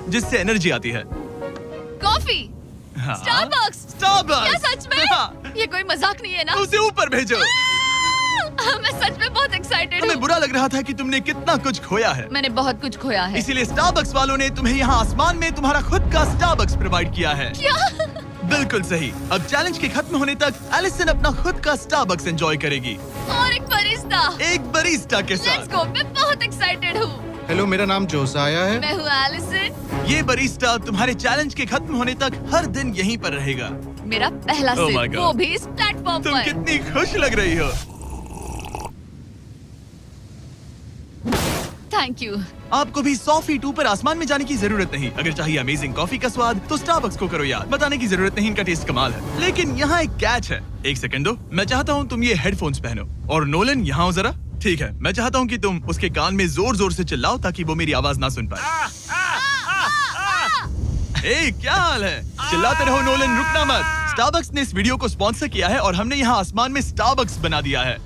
जिससे एनर्जी आती है? कॉफी। हाँ? स्टारबक्स। स्टारबक्स। क्या सच में? हाँ। ये कोई मजाक नहीं है ना? उसे ऊपर भेजो। मैं सच में बहुत एक्साइटेड हमें हूँ। बुरा लग रहा था कि तुमने कितना कुछ खोया है। मैंने बहुत कुछ खोया है। इसीलिए स्टारबक्स वालों ने तुम्हें यहाँ आसमान में तुम्हारा खुद का स्टारबक्स प्रोवाइड किया है। क्या? बिल्कुल सही। अब चैलेंज के खत्म होने तक एलिसन अपना खुद का स्टारबक्स एंजॉय करेगी, और एक बरिस्ता। एक बरिस्टा के लेट्स साथ। गो। मैं बहुत एक्साइटेड हूँ। हेलो, मेरा नाम जोसाया है। मैं हूँ एलिसन। ये बरिस्टा तुम्हारे चैलेंज के खत्म होने तक हर दिन यहीं पर रहेगा। मेरा पहला Oh my सिप, God. वो भी इस प्लेटफॉर्म तुम पर। कितनी खुश लग रही हो। Thank you. आपको भी 100 फीट ऊपर आसमान में जाने की जरूरत नहीं। अगर चाहिए अमेजिंग कॉफी का स्वाद तो स्टारबक्स को करो याद। बताने की जरूरत नहीं, इनका टेस्ट कमाल है। लेकिन यहाँ एक कैच है। एक सेकंड दो, मैं चाहता हूँ तुम ये हेडफोन्स पहनो। और नोलन यहाँ हो जरा। ठीक है, मैं चाहता हूँ कि तुम उसके कान में जोर जोर से चिल्लाओ ताकि वो मेरी आवाज ना सुन पाए। ए, क्या हाल है? चिल्लाते रहो नोलन, रुकना मत। स्टारबक्स ने इस वीडियो को स्पॉन्सर किया है और हमने यहाँ आसमान में स्टारबक्स बना दिया है।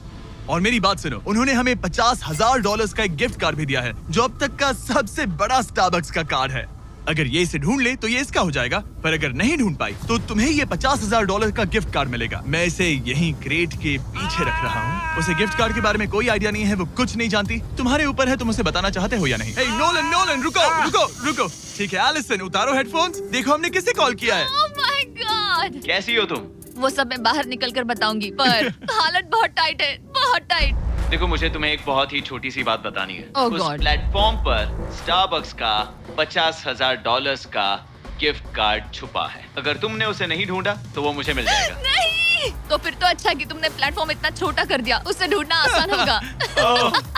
और मेरी बात सुनो, उन्होंने हमें $50,000 का एक गिफ्ट कार्ड भी दिया है, जो अब तक का सबसे बड़ा स्टारबक्स का कार्ड है। अगर ये इसे ढूंढ ले तो ये इसका हो जाएगा, पर अगर नहीं ढूंढ पाई तो तुम्हें ये $50,000 का गिफ्ट कार्ड मिलेगा। मैं इसे यहीं क्रेट के पीछे रख रहा हूँ। उसे गिफ्ट कार्ड के बारे में कोई आइडिया नहीं है, वो कुछ नहीं जानती। तुम्हारे ऊपर है, तुम उसे बताना चाहते हो या नहीं। हे नोलन, नोलन, रुको रुको रुको। ठीक है एलिसन, उतारो हेडफोन्स। देखो हमने किसे कॉल किया है। Oh my God. कैसी हो तुम? वो सब मैं बाहर निकल कर बताऊंगी, पर हालत बहुत टाइट है, बहुत टाइट। देखो, मुझे तुम्हें एक बहुत ही छोटी सी बात बतानी है। Oh उस God. प्लेटफॉर्म पर स्टारबक्स का $50,000 का गिफ्ट कार्ड छुपा है। अगर तुमने उसे नहीं ढूंढा तो वो मुझे मिल जाएगा। नहीं, तो फिर तो अच्छा कि तुमने प्लेटफॉर्म इतना छोटा कर दिया, उसे ढूंढना आसान होगा।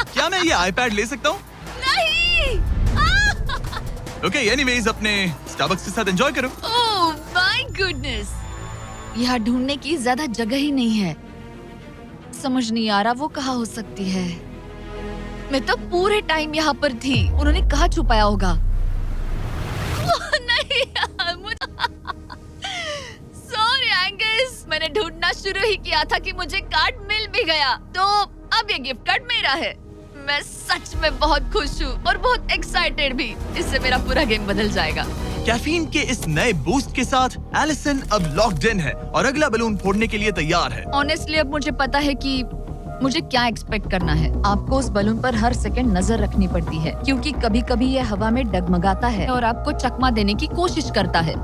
क्या मैं ये आईपैड ले सकता हूँ? नहीं। ओके, एनीवेज अपने स्टारबक्स के साथ एंजॉय करो। ओह माय गुडनेस, यहाँ ढूंढने की ज्यादा जगह ही नहीं है। समझ नहीं आ रहा वो कहाँ हो सकती है। मैं तो पूरे टाइम यहाँ पर थी, उन्होंने कहाँ छुपाया होगा। ओह, नहीं यार, सॉरी एंगस, मैंने ढूंढना शुरू ही किया था कि मुझे कार्ड मिल भी गया, तो अब ये गिफ्ट कार्ड मेरा है। मैं सच में बहुत खुश हूँ और बहुत एक्साइटेड भी। इससे मेरा पूरा गेम बदल जाएगा। कैफीन के इस नए बूस्ट के साथ एलिसन अब लॉक्ड इन है और अगला बलून फोड़ने के लिए तैयार है। ऑनेस्टली अब मुझे पता है कि मुझे क्या एक्सपेक्ट करना है। आपको उस बलून पर हर सेकंड नजर रखनी पड़ती है, क्योंकि कभी कभी ये हवा में डगमगाता है और आपको चकमा देने की कोशिश करता है।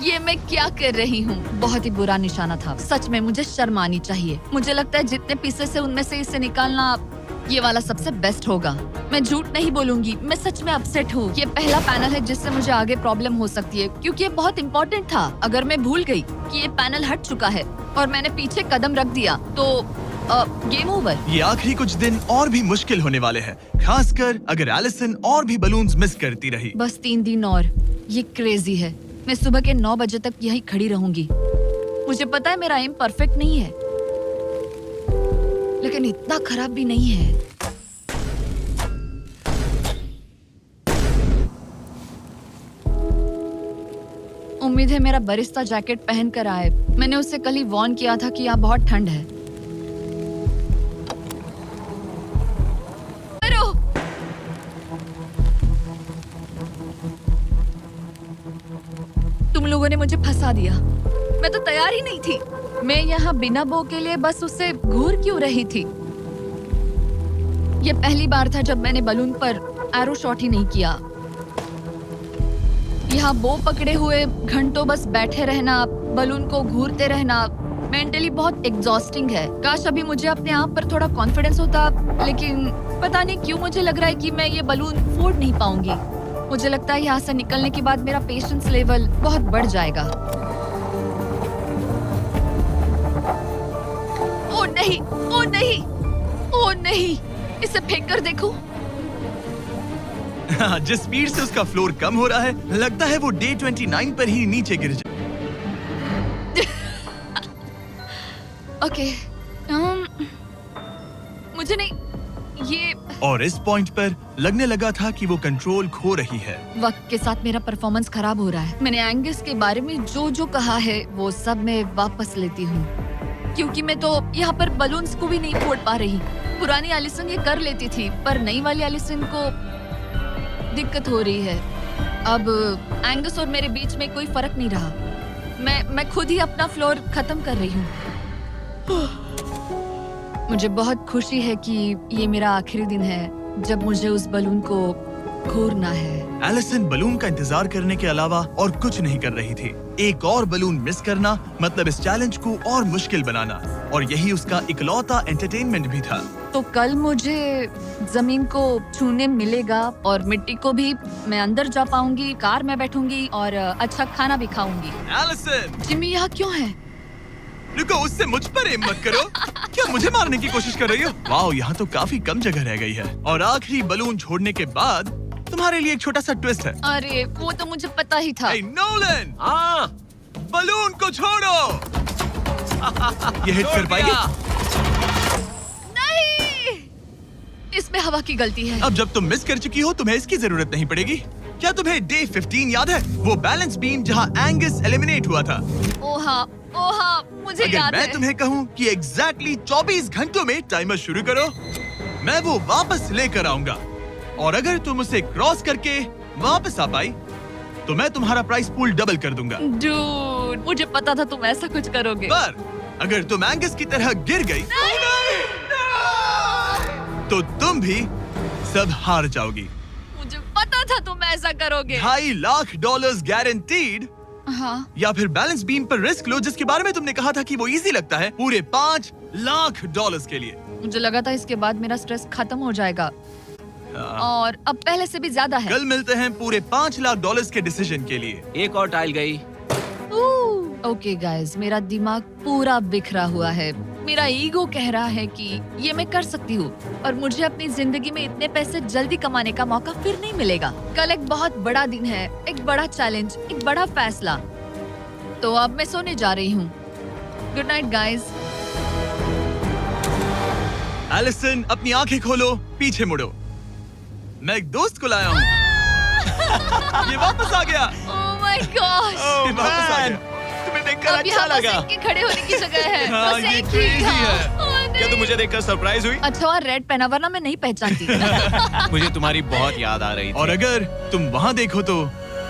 ये मैं क्या कर रही हूँ? बहुत ही बुरा निशाना था। सच में मुझे शर्म आनी चाहिए। मुझे लगता है जितने पीसेस है उनमें से इसे निकालना ये वाला सबसे बेस्ट होगा। मैं झूठ नहीं बोलूंगी, मैं सच में अपसेट हूँ। ये पहला पैनल है जिससे मुझे आगे प्रॉब्लम हो सकती है, क्योंकि ये बहुत इम्पोर्टेंट था। अगर मैं भूल गई कि ये पैनल हट चुका है और मैंने पीछे कदम रख दिया तो गेम ओवर। ये आखिरी कुछ दिन और भी मुश्किल होने वाले हैं, खासकर अगर एलिसन और भी बलून्स मिस करती रही। बस 3 दिन और। ये क्रेजी है। मैं सुबह के 9 बजे तक यहीं खड़ी रहूंगी। मुझे पता है मेरा एम परफेक्ट नहीं है, लेकिन इतना खराब भी नहीं है। उम्मीद है मेरा बरिस्ता जैकेट पहन कर आए। मैंने उससे कल ही वॉर्न किया था कि यहाँ बहुत ठंड है। तुम लोगों ने मुझे फंसा दिया। मैं तो तैयार ही नहीं थी। मैं यहाँ बिना बो के लिए बस उसे घूर क्यों रही थी? ये पहली बार था जब मैंने बलून पर एरो शॉट ही नहीं किया। यहाँ बो पकड़े हुए घंटों बस बैठे रहना, बलून को घूरते रहना मेंटली बहुत एग्जॉस्टिंग है। काश अभी मुझे अपने आप पर थोड़ा कॉन्फिडेंस होता, लेकिन पता नहीं क्यों मुझे लग रहा है कि मैं ये बलून फोड़ नहीं पाऊंगी। मुझे लगता है यहाँ से निकलने के बाद मेरा पेशेंस लेवल बहुत बढ़ जाएगा। ओ नहीं, ओ नहीं, ओ नहीं, इसे फेंक कर देखो। हाँ, जिस स्पीड से उसका फ्लोर कम हो रहा है, लगता है वो डे 29 पर ही नीचे गिर जाए। ओके, मुझे नहीं, ये और इस पॉइंट पर लगने लगा था कि वो कंट्रोल खो रही है। वक्त के साथ मेरा परफॉर्मेंस खराब हो रहा है। मैंने एंगस के बारे में जो जो कहा है वो सब मैं वापस लेती हूँ, क्योंकि मैं तो यहाँ पर बलून्स को भी नहीं फोड़ पा रही। पुरानी एलिसन ये कर लेती थी, पर नई वाली एलिसन को दिक्कत हो रही है। अब एंगस और मेरे बीच में कोई फर्क नहीं रहा। मैं खुद ही अपना फ्लोर खत्म कर रही हूँ। मुझे बहुत खुशी है कि ये मेरा आखिरी दिन है जब मुझे उस बलून को घूरना है। एलिसन बलून का इंतजार करने के अलावा और कुछ नहीं कर रही थी। एक और बलून मिस करना मतलब इस चैलेंज को और मुश्किल बनाना, और यही उसका इकलौता एंटरटेनमेंट भी था। तो कल मुझे जमीन को छूने मिलेगा और मिट्टी को भी। मैं अंदर जा पाऊंगी, कार में बैठूंगी और अच्छा खाना भी खाऊंगी। एलिसन, जिमी यहाँ क्यों है? रुको, उससे मुझ पर एम मत करो। क्या मुझे मारने की कोशिश कर रही हो? वाओ, यहाँ तो काफी कम जगह रह गई है। और आखिरी बलून छोड़ने के बाद तुम्हारे लिए एक छोटा सा ट्विस्ट है। अरे वो तो मुझे पता ही था। हे नोलन, हाँ, बलून को छोड़ो। ये हिट कर पाएगी? नहीं, इसमें हवा की गलती है। अब जब तुम मिस कर चुकी हो, तुम्हें इसकी जरूरत नहीं पड़ेगी। क्या तुम्हें डे 15 याद है? वो बैलेंस बीम जहाँ एंगस एलिमिनेट हुआ था। ओह हाँ, मुझे अगर याद मैं है। तुम्हें कहूँ कि एग्जैक्टली 24 घंटों में टाइमर शुरू करो, मैं वो वापस लेकर आऊंगा। और अगर तुम उसे क्रॉस करके वापस आ पाई, तो मैं तुम्हारा प्राइस पूल डबल कर दूंगा। डूड, मुझे पता था तुम ऐसा कुछ करोगे। पर अगर तुम एंगस की तरह गिर गई, तो तुम भी सब हार जाओगी। मुझे पता था तुम ऐसा करोगे। $2.5 लाख गारंटीड। हाँ, या फिर बैलेंस बीम पर रिस्क लो, जिसके बारे में तुमने कहा था कि वो इजी लगता है, पूरे $5 लाख के लिए। मुझे लगा था इसके बाद मेरा स्ट्रेस खत्म हो जाएगा, और अब पहले से भी ज्यादा है। कल मिलते हैं पूरे $5 लाख के डिसीजन के लिए। एक और टाइल गई। ओके गाइस, मेरा दिमाग पूरा बिखरा हुआ है। मेरा ईगो कह रहा है कि ये मैं कर सकती हूँ, और मुझे अपनी जिंदगी में इतने पैसे जल्दी कमाने का मौका फिर नहीं मिलेगा। कल एक बहुत बड़ा दिन है, एक बड़ा चैलेंज, एक बड़ा फैसला। तो अब मैं सोने जा रही हूँ। Good night guys. एलिसन, अपनी आंखें खोलो, पीछे मुड़ो। मैं एक दोस्त को लाया हूँ। ये वापस आ गया। ओह माय गॉश। ये वापस आ गया। तुम्हें देखकर अब अच्छा यहाँ बस लगा। एक के खड़े होने की जगह है। हाँ, बस ये एक ही। crazy हाँ। है। ओह, नहीं। क्या तुम मुझे देखकर सरप्राइज हुई? अच्छा हुआ रेड पहना, वरना मैं नहीं पहचानती। मुझे तुम्हारी बहुत याद आ रही थी। और अगर तुम वहाँ देखो तो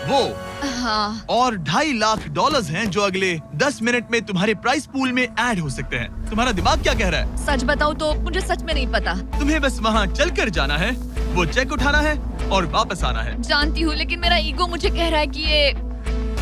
वो हाँ, और $2.5 लाख हैं जो अगले 10 मिनट में तुम्हारे प्राइस पूल में ऐड हो सकते हैं। तुम्हारा दिमाग क्या कह रहा है? सच बताऊँ तो मुझे सच में नहीं पता। तुम्हें बस वहाँ चलकर जाना है, वो चेक उठाना है और वापस आना है। जानती हूँ, लेकिन मेरा ईगो मुझे कह रहा है कि ये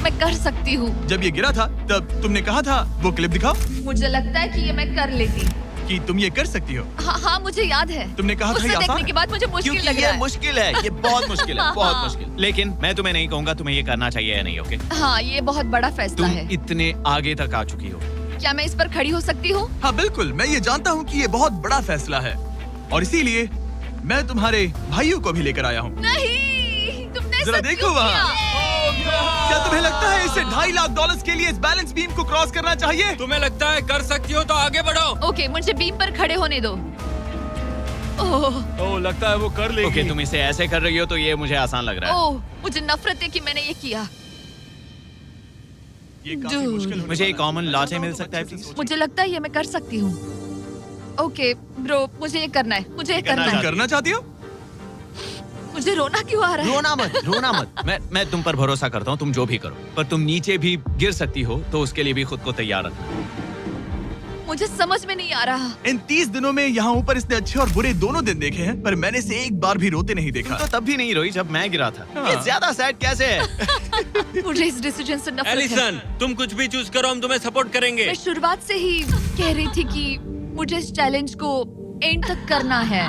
मैं कर सकती हूँ। जब ये गिरा था तब तुमने कहा था, वो क्लिप दिखाओ, मुझे लगता है कि ये मैं कर लेती। कि तुम ये कर सकती हो। हाँ, मुझे याद है। तुमने कहा था उसे ये आसान देखने है। के बाद मुझे मुश्किल क्योंकि लग ये रहा है। मुश्किल है, ये बहुत मुश्किल है, बहुत मुश्किल। लेकिन मैं तुम्हें नहीं कहूंगा तुम्हें ये करना चाहिए या नहीं, ओके? हाँ, ये बहुत बड़ा फैसला तुम है। इतने आगे तक आ चुकी हो। क्या मैं इस पर खड़ी हो सकती हूँ? हाँ बिल्कुल, मैं ये जानता हूँ कि ये बहुत बड़ा फैसला है, और इसीलिए मैं तुम्हारे भाइयों को भी लेकर आया हूँ। नहीं, तुमने जरा ऐसा देखो क्यों वहाँ। किया? क्या तुम्हें लगता है इसे $2.5 लाख के लिए इस बैलेंस बीम को क्रॉस करना चाहिए? तुम्हें लगता है कर सकती हो तो आगे बढ़ो। ओके, मुझे बीम पर खड़े होने दो। ओह, तो लगता है वो कर लेगी। ओके, तुम इसे ऐसे कर रही हो तो ये मुझे आसान लग रहा है। ओह, मुझे नफरत है कि मैंने ये किया। ये काफी Dude. मुश्किल होने मुझे वाला एक है। कॉमन लॉटे मैं मिल जानता हूँ, सकता है, तुम अच्छे से please? सोचो। मुझे लगता है ये मैं कर सकती हूँ। ओके ब्रो, मुझे ये करना है, मुझे ये करना करना है। तुम करना चाहती हो? मुझे रोना क्यों आ रहा है? रोना मत, रोना मत। मैं तुम पर भरोसा करता हूँ, तुम जो भी करो, पर तुम नीचे भी गिर सकती हो, तो उसके लिए भी खुद को तैयार रखना। मुझे समझ में नहीं आ रहा। इन 30 दिनों में यहाँ ऊपर इसने अच्छे और बुरे दोनों दिन देखे हैं, पर मैंने इसे एक बार भी रोते नहीं देखा। तो तब भी नहीं रोई जब मैं गिरा था। हाँ। ये ज्यादा सैड कैसे है? मुझे इस डिसीजन से नफरत है। एलिसन, तुम कुछ भी चूज करो, हम तुम्हें सपोर्ट करेंगे। मैं शुरुआत से ही कह रही थी कि मुझे इस चैलेंज को एंड तक करना है।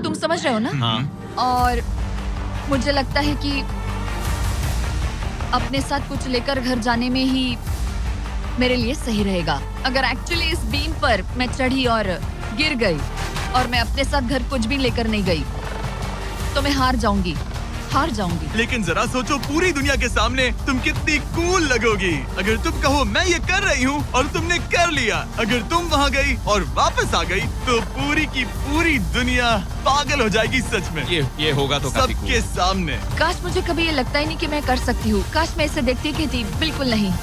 तुम समझ रहे हो ना? हाँ। और मुझे लगता है कि अपने साथ कुछ लेकर घर जाने में ही मेरे लिए सही रहेगा। अगर एक्चुअली इस बीम पर मैं चढ़ी और गिर गई और मैं अपने साथ घर कुछ भी लेकर नहीं गई, तो मैं हार जाऊंगी। हार जाऊंगी। लेकिन जरा सोचो पूरी दुनिया के सामने तुम कितनी कूल लगोगी अगर तुम कहो मैं ये कर रही हूँ और तुमने कर लिया। अगर तुम वहाँ गई और वापस आ गई तो पूरी की पूरी दुनिया पागल हो जाएगी सच में। ये होगा तो काफी सबके सामने। काश मुझे कभी ये लगता ही नहीं कि मैं कर सकती हूँ। काश मैं इसे देखती की थी। बिल्कुल नहीं।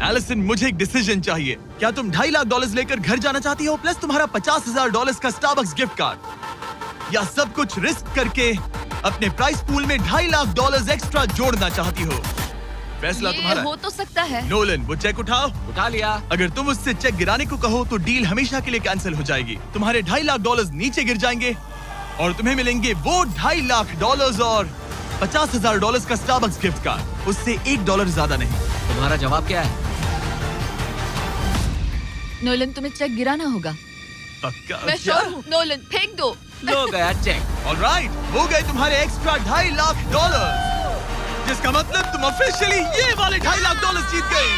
एलिसन, मुझे एक डिसीजन चाहिए। क्या तुम $2.5 लाख लेकर घर जाना चाहती हो प्लस तुम्हारा $50,000 का स्टारबक्स गिफ्ट कार्ड, या सब कुछ रिस्क करके अपने प्राइस पूल में $2.5 लाख एक्स्ट्रा जोड़ना चाहती हो? फैसला ये तुम्हारा हो तो सकता है। नोलन, वो चेक उठाओ। उठा लिया। अगर तुम उससे चेक गिराने को कहो तो डील हमेशा के लिए कैंसिल हो जाएगी। तुम्हारे $2.5 लाख नीचे गिर जाएंगे और तुम्हें मिलेंगे वो $2.5 लाख और $50,000 का स्टारबक्स गिफ्ट कार्ड। उससे $1 ज्यादा नहीं। तुम्हारा जवाब क्या है? नोलन, तुम्हें चेक गिराना होगा। पक्का? मैं श्योर हूँ। नोलन, फेंक दो। लो गया चेक। ऑलराइट, हो गए तुम्हारे एक्स्ट्रा $2.5 लाख, जिसका मतलब तुम ऑफिशियली ये वाले $2.5 लाख जीत गई।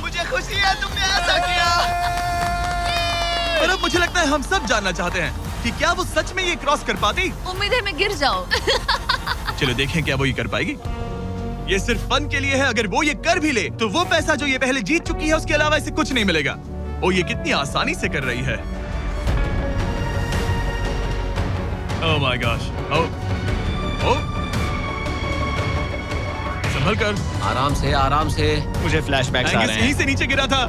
मुझे खुशी है तुमने ऐसा किया। पर अब मुझे लगता है हम सब जानना चाहते हैं कि क्या वो सच में ये क्रॉस कर पाती। उम्मीद है मैं गिर जाऊं। चलो देखें क्या वो ये कर पाएगी। ये सिर्फ फन के लिए है। अगर वो ये कर भी ले तो वो पैसा जो ये पहले जीत चुकी है उसके अलावा इसे कुछ नहीं मिलेगा। ओ, ये कितनी आसानी से कर रही है। ओह माय गॉश। ओ संभल कर। आराम से, आराम से। मुझे फ्लैशबैक्स आ एंगस रहे यहीं हैं। से नीचे गिरा था।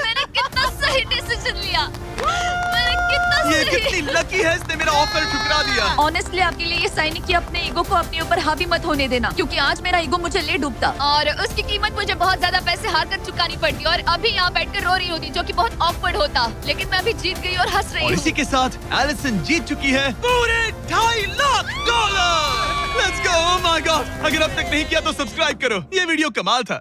मैंने कितना सही डिसीजन लिया। मैंने कितना ये सही। कितनी लकी है, इसने मेरा ऑफर ठुकरा दिया। ऑनेस्टली आपके लिए ये साइन कि अपने ईगो को अपने ऊपर हावी मत होने देना, क्योंकि आज मेरा ईगो मुझे ले डूबता और उसकी कीमत मुझे बहुत ज्यादा पैसे हार कर चुकानी पड़ती और अभी यहाँ बैठकर रो रही होती, जो कि बहुत ऑकवर्ड होता। लेकिन मैं अभी जीत गई और हंस रही और हूँ। इसी के साथ एलिसन जीत चुकी है पूरे $2.5 lakh. Let's go. Oh my God, अगर अब तक नहीं किया तो सब्सक्राइब करो। ये वीडियो कमाल था।